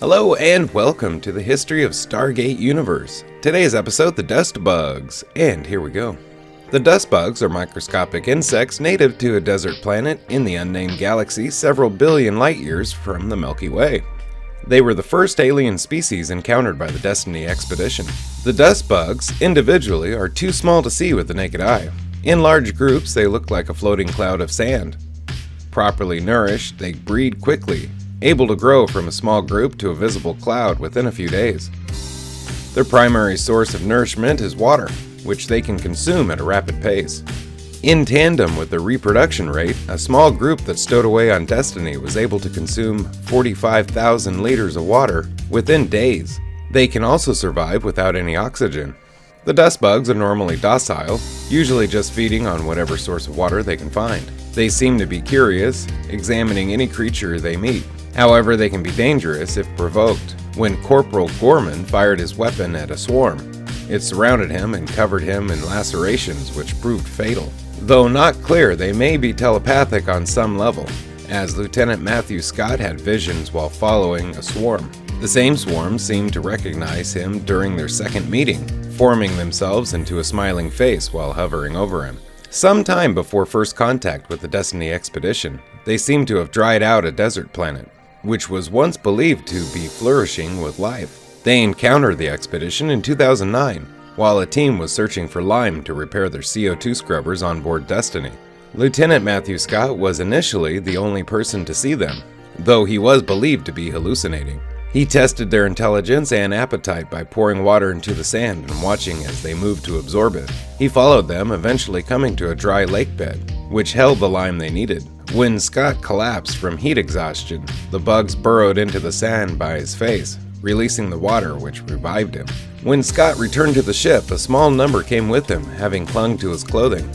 Hello and welcome to the history of Stargate universe. Today's episode, the dust bugs, and here we go. The dust bugs are microscopic insects native to a desert planet in the unnamed galaxy several billion light years from the Milky Way. They were the first alien species encountered by the Destiny expedition. The dust bugs, individually, are too small to see with the naked eye. In large groups, they look like a floating cloud of sand. Properly nourished, they breed quickly, able to grow from a small group to a visible cloud within a few days. Their primary source of nourishment is water, which they can consume at a rapid pace. In tandem with their reproduction rate, a small group that stowed away on Destiny was able to consume 45,000 liters of water within days. They can also survive without any oxygen. The dust bugs are normally docile, usually just feeding on whatever source of water they can find. They seem to be curious, examining any creature they meet. However, they can be dangerous if provoked. When Corporal Gorman fired his weapon at a swarm, it surrounded him and covered him in lacerations which proved fatal. Though not clear, they may be telepathic on some level, as Lieutenant Matthew Scott had visions while following a swarm. The same swarm seemed to recognize him during their second meeting, forming themselves into a smiling face while hovering over him. Some time before first contact with the Destiny expedition, they seemed to have dried out a desert planet, which was once believed to be flourishing with life. They encountered the expedition in 2009, while a team was searching for lime to repair their CO2 scrubbers on board Destiny. Lieutenant Matthew Scott was initially the only person to see them, though he was believed to be hallucinating. He tested their intelligence and appetite by pouring water into the sand and watching as they moved to absorb it. He followed them, eventually coming to a dry lake bed, which held the lime they needed. When Scott collapsed from heat exhaustion, the bugs burrowed into the sand by his face, releasing the water, which revived him. When Scott returned to the ship, a small number came with him, having clung to his clothing.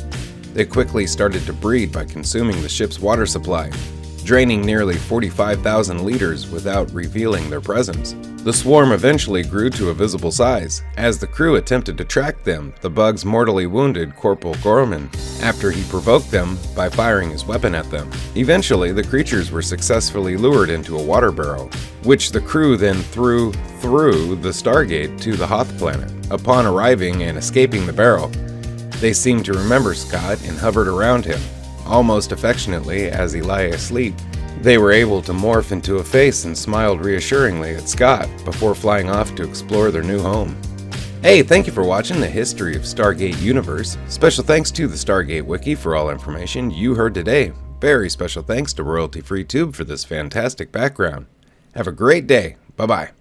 They quickly started to breed by consuming the ship's water supply, draining nearly 45,000 liters without revealing their presence. The swarm eventually grew to a visible size. As the crew attempted to track them, the bugs mortally wounded Corporal Gorman after he provoked them by firing his weapon at them. Eventually, the creatures were successfully lured into a water barrel, which the crew then threw through the Stargate to the Hoth planet. Upon arriving and escaping the barrel, they seemed to remember Scott and hovered around him, almost affectionately as he lay asleep. They were able to morph into a face and smiled reassuringly at Scott before flying off to explore their new home. Hey, thank you for watching the history of Stargate universe. Special thanks to the Stargate Wiki for all information you heard today. Very special thanks to Royalty Free Tube for this fantastic background. Have a great day. Bye-bye.